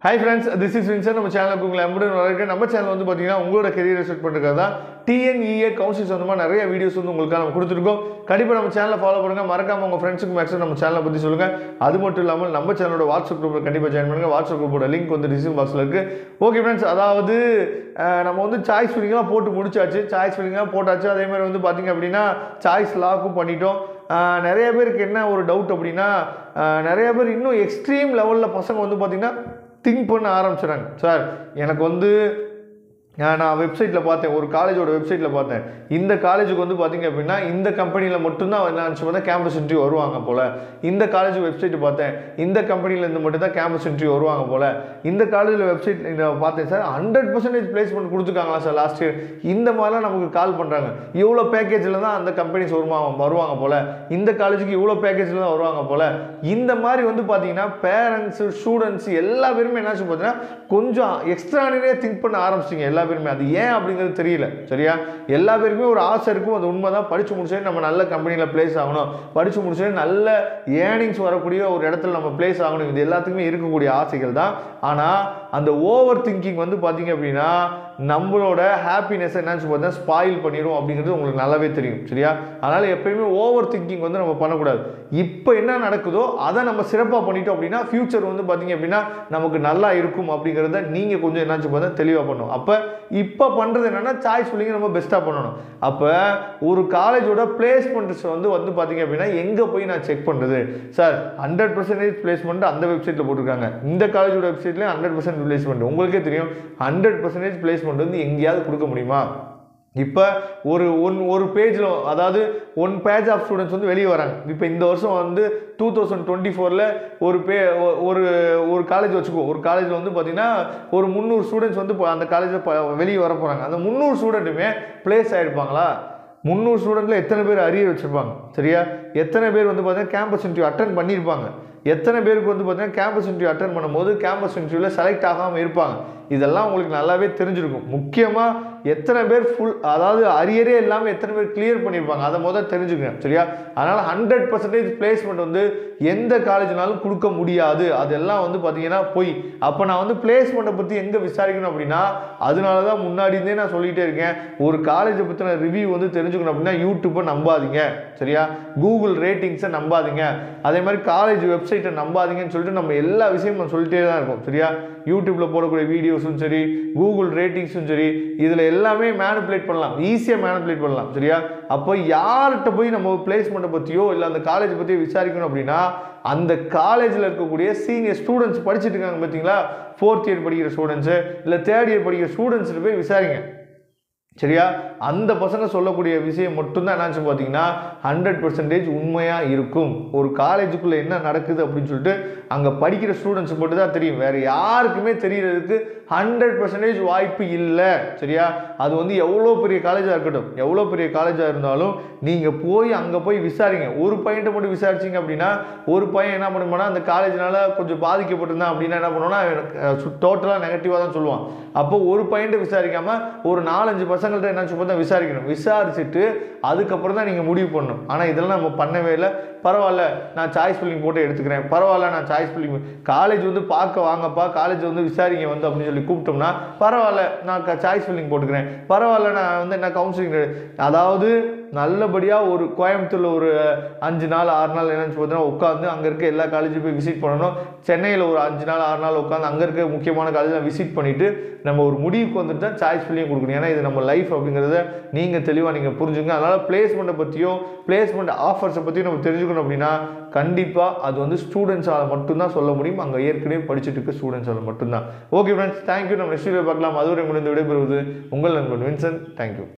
Hi friends, this is Vincent. நம்ம சேனலுக்கு உங்களை அன்புடன் வரவேற்கிறேன். நம்ம சேனல் வந்து பாத்தீங்கன்னா உங்களோட கரியரை செட் பண்றதுக்காக தான் TNEA கவுன்சில் சொந்தமா நிறைய வீடியோஸ் வந்து உங்களுக்கு நம்ம கொடுத்துருக்கோம். கண்டிப்பா நம்ம சேனலை ஃபாலோ பண்ணுங்க. மறக்காம உங்க ஃப்ரெண்ட்ஸ்க்கு மேக்ஸிமம் நம்ம சேனலை பத்தி சொல்லுங்க. அது மட்டும் இல்லாம நம்ம சேனலோட வாட்ஸ்அப் குரூப்ல கண்டிப்பா ஜாயின் பண்ணுங்க. வாட்ஸ்அப் குரூப்போட லிங்க் வந்து டிஸ்கிரிப்ஷன் பாக்ஸ்ல இருக்கு. ஓகே फ्रेंड्स, அதாவது நம்ம வந்து சாய்ஸ் ஃபில்லிங்லாம் போட்டு முடிச்சாச்சு. சாய்ஸ் ஃபில்லிங்லாம் போட்டாச்சு. அதே மாதிரி வந்து பாத்தீங்க அப்படின்னா சாய்ஸ் லாக்கும் பண்ணிட்டோம். நிறைய பேருக்கு என்ன ஒரு டவுட் அப்படின்னா நிறைய பேர் இன்னும் எக்ஸ்ட்ரீம் லெவலில் பசங்க வந்து பார்த்தீங்கன்னா திங்க் பண்ண ஆரம்பிச்சிடுறாங்க. சார் எனக்கு வந்து நான் வெப்சைட்டில் பார்த்தேன், ஒரு காலேஜோட வெப்சைட்டில் பார்த்தேன், இந்த காலேஜுக்கு வந்து பார்த்தீங்க அப்படின்னா இந்த கம்பெனியில் மட்டும்தான் என்ன பார்த்தா கேம்பஸ் இன்டர்வியூ வருவாங்க போல். இந்த காலேஜ் வெப்சைட்டு பார்த்தேன், இந்த கம்பெனிலேருந்து மட்டும்தான் கேம்பஸ் இன்டர்வியூ வருவாங்க போல். இந்த காலேஜில் வெப்சைட் பார்த்தேன் சார், 100% பிளேஸ்மெண்ட் கொடுத்துருக்காங்களா சார் லாஸ்ட் இயர், இந்த மாதிரிலாம் நமக்கு கால் பண்ணுறாங்க. இவ்வளோ பேக்கேஜில் தான் அந்த கம்பெனிஸ் வருவாங்க போல், இந்த காலேஜுக்கு இவ்வளோ பேக்கேஜில் தான் வருவாங்க போல். இந்த மாதிரி வந்து பார்த்தீங்கன்னா பேரண்ட்ஸு ஸ்டூடெண்ட்ஸ் எல்லா பேருமே என்னாச்சு பார்த்தீங்கன்னா கொஞ்சம் எக்ஸ்ட்ரானியாக திங்க் பண்ண ஆரம்பிச்சிங்க எல்லா பேருமே. அது ஏன் அப்படிங்கிறது தெரியல. சரியா, எல்லா பேருக்குமே ஒரு ஆசை இருக்கும், அது உண்மைதான். படிச்சு முடிச்சே நம்ம நல்ல கம்பெனியில் பிளேஸ் ஆகணும், படிச்சு முடிச்சே நல்ல ஏர்னிங்ஸ் வரக்கூடிய ஒரு இடத்துல நம்ம பிளேஸ் ஆகணும், இது எல்லாத்துக்குமே இருக்கக்கூடிய ஆசைகள் தான். ஆனால் அந்த ஓவர் திங்கிங் வந்து பார்த்தீங்க அப்படின்னா நம்மளோட ஹாப்பினஸ் என்னன்னு பார்த்தா ஸ்பாயில் பண்ணிடும் அப்படிங்கிறது உங்களுக்கு நல்லாவே தெரியும். சரியா, அதனால எப்பயுமே ஓவர் திங்கிங் வந்து நம்ம பண்ணக்கூடாது. இப்போ என்ன நடக்குதோ அதை நம்ம சிறப்பாக பண்ணிட்டோம் அப்படின்னா ஃபியூச்சர் வந்து பார்த்தீங்க அப்படின்னா நமக்கு நல்லா இருக்கும் அப்படிங்கிறத நீங்கள் கொஞ்சம் என்னாச்சு பார்த்தா தெளிவாக பண்ணணும். அப்போ இப்போ பண்ணுறது என்னன்னா சாய்ஸ் ஃபில்லிங் நம்ம பெஸ்ட்டாக பண்ணணும். அப்போ ஒரு காலேஜோட பிளேஸ்மெண்ட்ஸ் வந்து பார்த்தீங்க அப்படின்னா எங்கே போய் நான் செக் பண்ணுறது சார்? 100% பிளேஸ்மெண்ட் அந்த வெப்சைட்டில் போட்டிருக்காங்க. இந்த காலேஜோட வெப்சைட்லேயும் 100% பிளேஸ்மெண்ட். உங்களுக்கே தெரியும் 100% பிளேஸ்மெண்ட் வந்து எங்கேயாவது கொடுக்க முடியுமா? இப்போ ஒரு பேஜில், அதாவது 1 பேஜ் ஆஃப் ஸ்டூடெண்ட்ஸ் வந்து வெளியே வராங்க. இப்போ இந்த வருஷம் வந்து 2024 ஒரு காலேஜ் வச்சுக்கோ, ஒரு காலேஜில் வந்து பார்த்தீங்கன்னா ஒரு 300 ஸ்டூடெண்ட்ஸ் வந்து அந்த காலேஜில் வெளியே வர போகிறாங்க. அந்த 300 ஸ்டூடெண்ட்டுமே பிளேஸ் ஆகிருப்பாங்களா? 300 ஸ்டூடெண்ட்டில் எத்தனை பேர் அரியர் வச்சுருப்பாங்க? சரியா, எத்தனை பேர் வந்து பார்த்தீங்கன்னா கேம்பஸ் இன்டர்வியூ அட்டன் பண்ணியிருப்பாங்க? எத்தனை பேருக்கு வந்து பார்த்தீங்கன்னா கேம்பஸ் இன்டர்வியூ அட்டன் பண்ணும்போது கேம்பஸ் இன்டர்வியூவில் செலக்ட் ஆகாமல் இருப்பாங்க? இதெல்லாம் உங்களுக்கு நல்லாவே தெரிஞ்சிருக்கும். முக்கியமாக எத்தனை பேர் அதாவது அரியரே இல்லாமல் எத்தனை பேர் கிளியர் பண்ணியிருப்பாங்க அதை முதல் தெரிஞ்சுக்கணும். சரியா, அதனால் 100% பிளேஸ்மெண்ட் வந்து எந்த காலேஜ்னாலும் கொடுக்க முடியாது. அதெல்லாம் வந்து பார்த்தீங்கன்னா போய். அப்போ நான் வந்து பிளேஸ்மெண்ட்டை பற்றி எங்கே விசாரிக்கணும் அப்படின்னா, அதனால தான் முன்னாடியே நான் சொல்லிகிட்டே இருக்கேன், ஒரு காலேஜை பற்றின ரிவ்யூ வந்து தெரிஞ்சுக்கணும் அப்படின்னா யூடியூப்பை நம்பாதீங்க. சரியா, கூகுள் ரேட்டிங்ஸை நம்பாதீங்க, அதே மாதிரி காலேஜ் வெப்சைட்டை நம்பாதீங்கன்னு சொல்லிட்டு நம்ம எல்லா விஷயமும் நம்ம சொல்லிட்டே தான் இருக்கோம். சரியா, யூடியூப்பில் போடக்கூடிய வீடியோஸும் சரி, கூகுள் ரேட்டிங்ஸும் சரி, இதில் எல்லாமே மேனிப்புலேட் பண்ணலாம், ஈஸியாக மேனிப்புலேட் பண்ணலாம். சரியா, அப்போ யார்கிட்ட போய் நம்ம பிளேஸ்மெண்ட்டை பற்றியோ இல்லை அந்த காலேஜை பற்றியோ விசாரிக்கணும் அப்படின்னா அந்த காலேஜில் இருக்கக்கூடிய சீனியர் ஸ்டூடெண்ட்ஸ் படிச்சுட்டு இருக்காங்க பார்த்தீங்களா, 4th இயர் படிக்கிற ஸ்டூடெண்ட்ஸு இல்லை 3rd இயர் படிக்கிற ஸ்டூடெண்ட்ஸ்ட்டு போய் விசாரிங்க. சரியா, அந்த பசங்க சொல்லக்கூடிய விஷயம் மட்டும்தான் என்னாச்சு பார்த்தீங்கன்னா 100% உண்மையாக இருக்கும். ஒரு காலேஜுக்குள்ளே என்ன நடக்குது அப்படின்னு சொல்லிட்டு அங்கே படிக்கிற ஸ்டூடெண்ட்ஸ் மட்டும் தான் தெரியும், வேறு யாருக்குமே தெரியறதுக்கு 100% வாய்ப்பு இல்லை. சரியா, அது வந்து எவ்வளோ பெரிய காலேஜாக இருக்கட்டும், எவ்வளோ பெரிய காலேஜாக இருந்தாலும் நீங்கள் போய் அங்கே போய் விசாரிங்க. ஒரு பையன்ட்ட மட்டும் விசாரிச்சிங்க அப்படின்னா ஒரு பையன் என்ன பண்ணுவானா, அந்த காலேஜினால கொஞ்சம் பாதிக்கப்பட்டிருந்தான் அப்படின்னா என்ன பண்ணுவோன்னா டோட்டலாக நெகட்டிவாக தான் சொல்லுவான். அப்போ ஒரு பையன்ட்ட விசாரிக்காமல் ஒரு 4-5 பசங்கள்ட்ட என்ன சொல்லி தான் விசாரிக்கணும். விசாரிச்சுட்டு அதுக்கப்புறம் தான் நீங்கள் முடிவு பண்ணணும். ஆனால் இதெல்லாம் நம்ம பண்ணவே இல்லை. பரவாயில்ல, நான் சாய்ஸ் ஃபில்லிங் போட்டு எடுத்துக்கிறேன், பரவாயில்ல நான் சாய்ஸ் ஃபில்லிங், காலேஜ் வந்து பார்க்க வாங்கப்பா, காலேஜ் வந்து விசாரிங்க வந்து அப்படின்னு சொல்லி கூப்பிட்டோம்னா பரவாயில்ல நான் சாய்ஸ் ஃபில்லிங் போட்டுக்கிறேன், பரவாயில்ல நான் வந்து என்ன கவுன்சிலிங். அதாவது நல்லபடியாக ஒரு கோயம்புத்தூரில் ஒரு 5 நாள் 6 நாள் என்னன்னு பார்த்தீங்கன்னா உட்காந்து அங்கே இருக்க எல்லா காலேஜும் போய் விசிட் பண்ணணும். சென்னையில் ஒரு 5 நாள் 6 நாள் உட்காந்து அங்கே இருக்க முக்கியமான காலேஜெலாம் விசிட் பண்ணிவிட்டு நம்ம ஒரு முடிவுக்கு வந்துட்டு தான் சாய்ஸ் ஃபில்லிங் கொடுக்கணும். ஏன்னா இது நம்ம லைஃப் அப்படிங்கிறத நீங்கள் தெளிவாக நீங்கள் புரிஞ்சுங்க. அதனால் பிளேஸ்மெண்ட்டை பற்றியும் பிளேஸ்மெண்ட் ஆஃபர்ஸை பற்றியும் நம்ம தெரிஞ்சுக்கணும் அப்படின்னா கண்டிப்பாக அது வந்து ஸ்டூடெண்ட்ஸால் மட்டும்தான் சொல்ல முடியும், அங்கே ஏற்கனவே படிச்சுட்டு இருக்க ஸ்டூடெண்ட்ஸால் மட்டும்தான். Okay friends, thank you. நம்ம நெக்ஸ்ட் வீடியோ பார்க்கலாம். அதுவரை முடிந்து விடைபெறுவது உங்கள் நண்பன் வின்சென்ட். தேங்க்யூ.